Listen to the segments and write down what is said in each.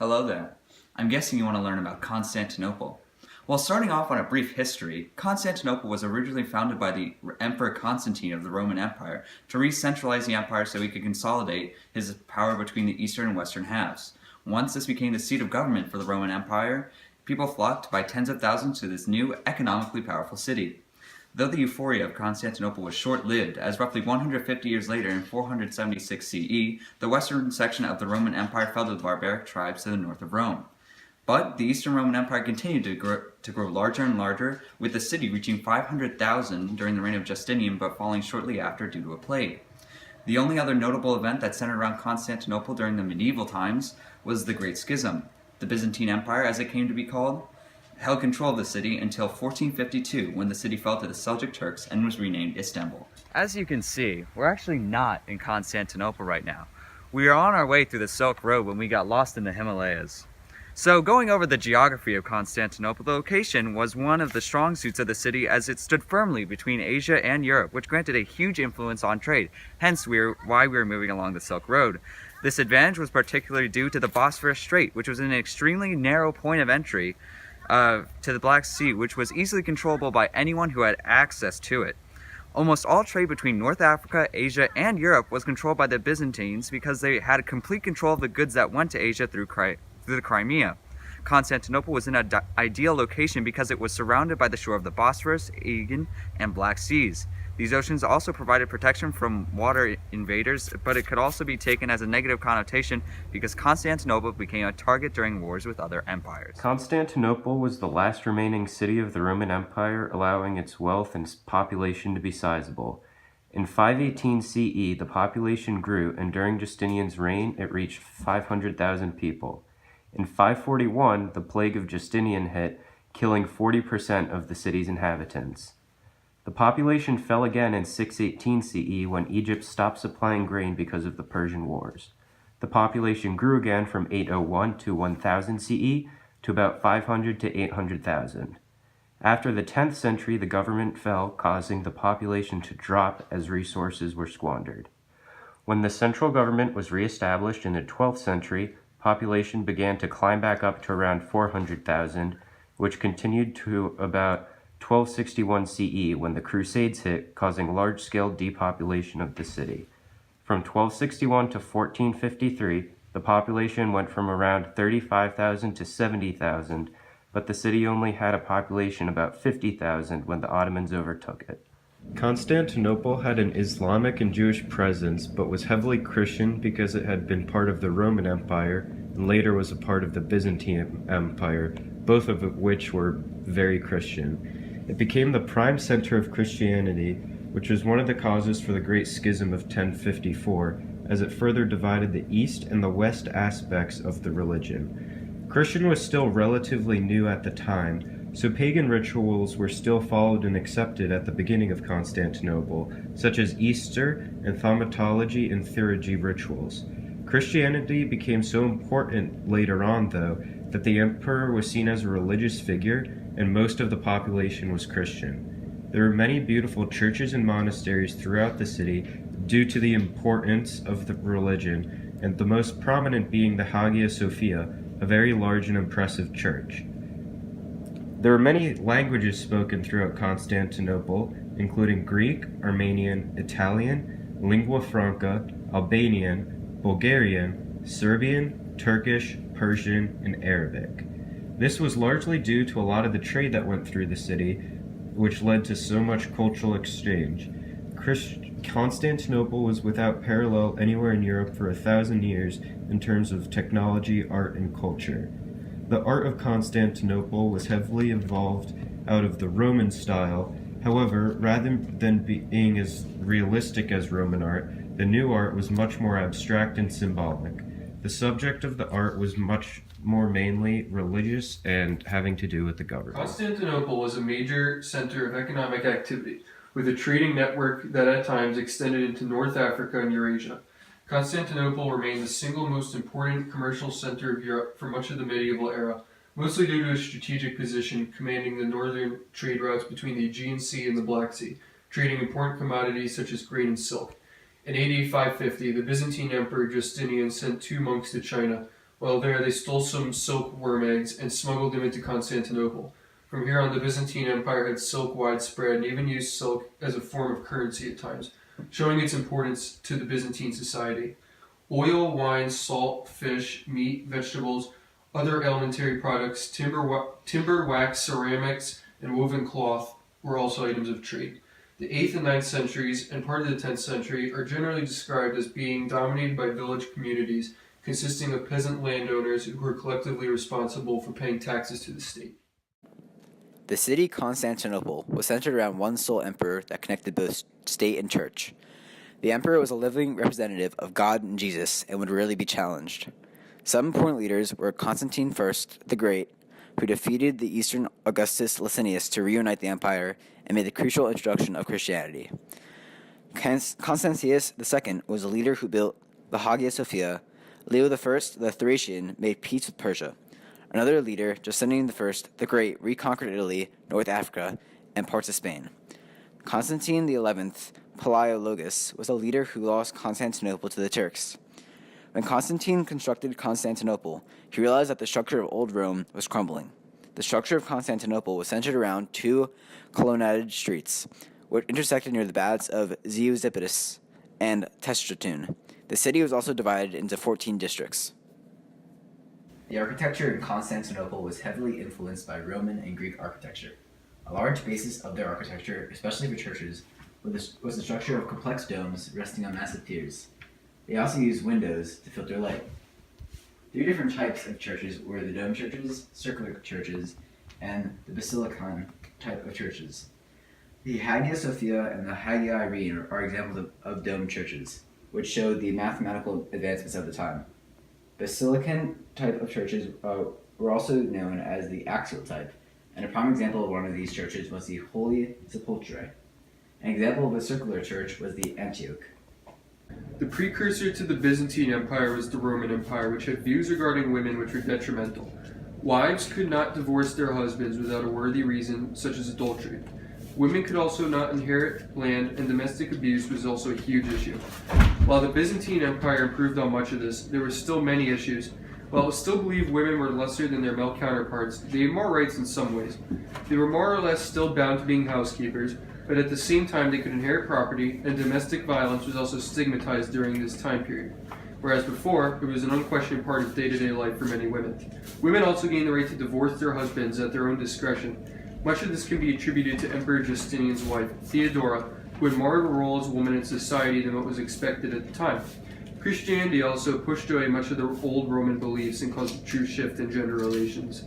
Hello there. I'm guessing you want to learn about Constantinople. Well, starting off on a brief history, Constantinople was originally founded by the Emperor Constantine of the Roman Empire to re-centralize the empire so he could consolidate his power between the eastern and western halves. Once this became the seat of government for the Roman Empire, people flocked by tens of thousands to this new, economically powerful city. Though the euphoria of Constantinople was short-lived, as roughly 150 years later in 476 CE, the western section of the Roman Empire fell to the barbaric tribes to the north of Rome. But the Eastern Roman Empire continued to grow larger and larger, with the city reaching 500,000 during the reign of Justinian but falling shortly after due to a plague. The only other notable event that centered around Constantinople during the medieval times was the Great Schism. The Byzantine Empire, as it came to be called, held control of the city until 1452, when the city fell to the Seljuk Turks and was renamed Istanbul. As you can see, we're actually not in Constantinople right now. We are on our way through the Silk Road when we got lost in the Himalayas. So going over the geography of Constantinople, the location was one of the strong suits of the city as it stood firmly between Asia and Europe, which granted a huge influence on trade, hence why we were moving along the Silk Road. This advantage was particularly due to the Bosphorus Strait, which was an extremely narrow point of entry to the Black Sea, which was easily controllable by anyone who had access to it. Almost all trade between North Africa, Asia, and Europe was controlled by the Byzantines because they had complete control of the goods that went to Asia through the Crimea. Constantinople was an ideal location because it was surrounded by the shore of the Bosphorus, Aegean, and Black Seas. These oceans also provided protection from water invaders, but it could also be taken as a negative connotation because Constantinople became a target during wars with other empires. Constantinople was the last remaining city of the Roman Empire, allowing its wealth and population to be sizable. In 518 CE, the population grew, and during Justinian's reign, it reached 500,000 people. In 541, the plague of Justinian hit, killing 40% of the city's inhabitants. The population fell again in 618 CE when Egypt stopped supplying grain because of the Persian Wars. The population grew again from 801 to 1000 CE to about 500 to 800,000. After the 10th century, the government fell, causing the population to drop as resources were squandered. When the central government was re-established in the 12th century, population began to climb back up to around 400,000, which continued to about 1261 CE when the Crusades hit, causing large-scale depopulation of the city. From 1261 to 1453, the population went from around 35,000 to 70,000, but the city only had a population about 50,000 when the Ottomans overtook it. Constantinople had an Islamic and Jewish presence, but was heavily Christian because it had been part of the Roman Empire and later was a part of the Byzantine Empire, both of which were very Christian. It became the prime center of Christianity, which was one of the causes for the Great Schism of 1054, as it further divided the East and the West aspects of the religion. Christian was still relatively new at the time, so pagan rituals were still followed and accepted at the beginning of Constantinople, such as Easter and thaumatology and theurgy rituals. Christianity became so important later on, though, that the emperor was seen as a religious figure and most of the population was Christian. There were many beautiful churches and monasteries throughout the city due to the importance of the religion, and the most prominent being the Hagia Sophia, a very large and impressive church. There were many languages spoken throughout Constantinople, including Greek, Armenian, Italian, lingua franca, Albanian, Bulgarian, Serbian, Turkish, Persian, and Arabic. This was largely due to a lot of the trade that went through the city, which led to so much cultural exchange. Constantinople was without parallel anywhere in Europe for 1,000 years in terms of technology, art, and culture. The art of Constantinople was heavily evolved out of the Roman style. However, rather than being as realistic as Roman art, the new art was much more abstract and symbolic. The subject of the art was much more mainly religious and having to do with the government. Constantinople was a major center of economic activity, with a trading network that at times extended into North Africa and Eurasia. Constantinople remained the single most important commercial center of Europe for much of the medieval era, mostly due to its strategic position commanding the northern trade routes between the Aegean Sea and the Black Sea, trading important commodities such as grain and silk. In AD 550, the Byzantine Emperor Justinian sent two monks to China, While there, they stole some silkworm eggs and smuggled them into Constantinople. From here on, the Byzantine Empire had silk widespread and even used silk as a form of currency at times, showing its importance to the Byzantine society. Oil, wine, salt, fish, meat, vegetables, other elementary products, timber, wax, ceramics, and woven cloth were also items of trade. The 8th and 9th centuries and part of the 10th century are generally described as being dominated by village communities consisting of peasant landowners who were collectively responsible for paying taxes to the state. The city Constantinople was centered around one sole emperor that connected both state and church. The emperor was a living representative of God and Jesus and would rarely be challenged. Some important leaders were Constantine I the Great, who defeated the Eastern Augustus Licinius to reunite the empire and made the crucial introduction of Christianity. Constantius II was a leader who built the Hagia Sophia. Leo I the Thracian made peace with Persia. Another leader, Justinian I the Great, reconquered Italy, North Africa, and parts of Spain. Constantine XI Palaiologus was a leader who lost Constantinople to the Turks. When Constantine constructed Constantinople, he realized that the structure of old Rome was crumbling. The structure of Constantinople was centered around two colonnaded streets, which intersected near the baths of Zeuxippus and Testratune. The city was also divided into 14 districts. The architecture in Constantinople was heavily influenced by Roman and Greek architecture. A large basis of their architecture, especially for churches, was the structure of complex domes resting on massive piers. They also used windows to filter light. 3 different types of churches were the dome churches, circular churches, and the basilican type of churches. The Hagia Sophia and the Hagia Irene are examples of dome churches, which showed the mathematical advancements of the time. Basilican type of churches were also known as the axial type, and a prime example of one of these churches was the Holy Sepulchre. An example of a circular church was the Antioch. The precursor to the Byzantine Empire was the Roman Empire, which had views regarding women which were detrimental. Wives could not divorce their husbands without a worthy reason, such as adultery. Women could also not inherit land, and domestic abuse was also a huge issue. While the Byzantine Empire improved on much of this, there were still many issues. While it was still believed women were lesser than their male counterparts, they had more rights in some ways. They were more or less still bound to being housekeepers, but at the same time they could inherit property, and domestic violence was also stigmatized during this time period. Whereas before, it was an unquestioned part of day-to-day life for many women. Women also gained the right to divorce their husbands at their own discretion. Much of this can be attributed to Emperor Justinian's wife, Theodora, who had more of a role as a woman in society than what was expected at the time. Christianity also pushed away much of the old Roman beliefs and caused a true shift in gender relations.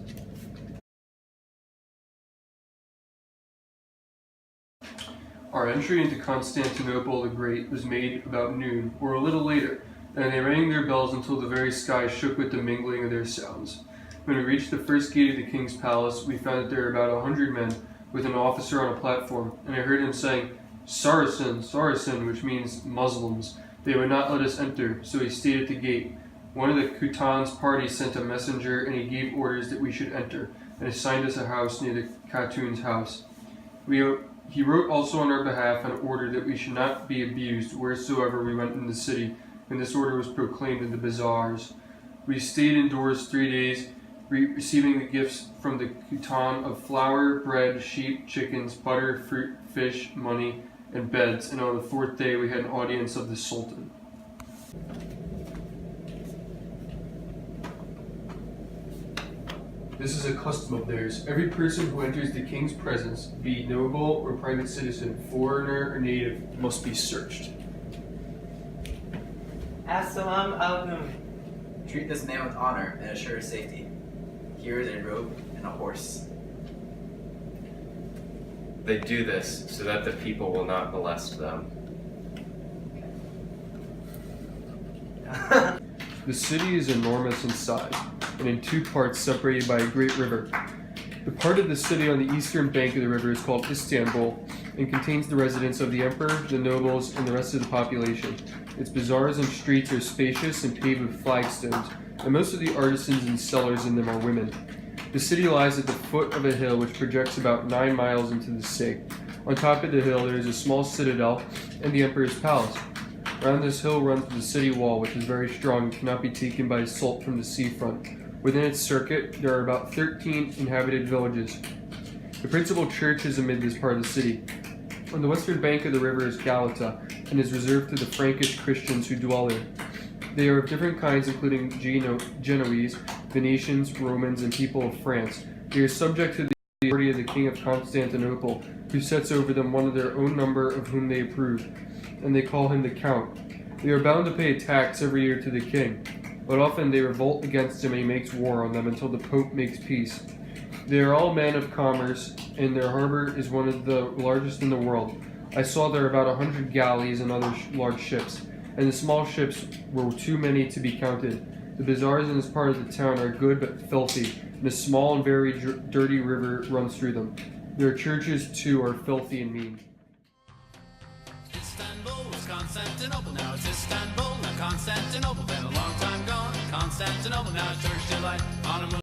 Our entry into Constantinople the Great was made about noon, or a little later, and they rang their bells until the very sky shook with the mingling of their sounds. When we reached the first gate of the king's palace, we found that there were about 100 men, with an officer on a platform, and I heard him saying, "Saracen, Saracen," which means Muslims. They would not let us enter, so he stayed at the gate. One of the Khatan's party sent a messenger, and he gave orders that we should enter, and assigned us a house near the Khatun's house. He wrote also on our behalf an order that we should not be abused wheresoever we went in the city, and this order was proclaimed in the bazaars. We stayed indoors 3 days, receiving the gifts from the Khatan of flour, bread, sheep, chickens, butter, fruit, fish, money, and beds, and on the 4th day we had an audience of the Sultan. This is a custom of theirs. Every person who enters the king's presence, be noble or private citizen, foreigner or native, must be searched. Assalamu alaikum. Treat this man with honor and assure his safety. Here is a robe and a horse. They do this so that the people will not molest them. The city is enormous in size, and in 2 parts separated by a great river. The part of the city on the eastern bank of the river is called Istanbul, and contains the residence of the emperor, the nobles, and the rest of the population. Its bazaars and streets are spacious and paved with flagstones, and most of the artisans and sellers in them are women. The city lies at the foot of a hill which projects about 9 miles into the sea. On top of the hill there is a small citadel and the emperor's palace. Around this hill runs the city wall, which is very strong and cannot be taken by assault from the seafront. Within its circuit, there are about 13 inhabited villages. The principal church is amid this part of the city. On the western bank of the river is Galata, and is reserved to the Frankish Christians who dwell there. They are of different kinds, including Genoese, Venetians, Romans, and people of France. They are subject to the authority of the King of Constantinople, who sets over them one of their own number of whom they approve, and they call him the Count. They are bound to pay a tax every year to the king, but often they revolt against him and he makes war on them until the Pope makes peace. They are all men of commerce, and their harbor is one of the largest in the world. I saw there about 100 galleys and other large ships, and the small ships were too many to be counted. The bazaars in this part of the town are good but filthy, and a small and very dirty river runs through them. Their churches, too, are filthy and mean. Istanbul was Constantinople, now it's Istanbul, now Constantinople, been a long time gone. Constantinople, now it's Turkish delight on a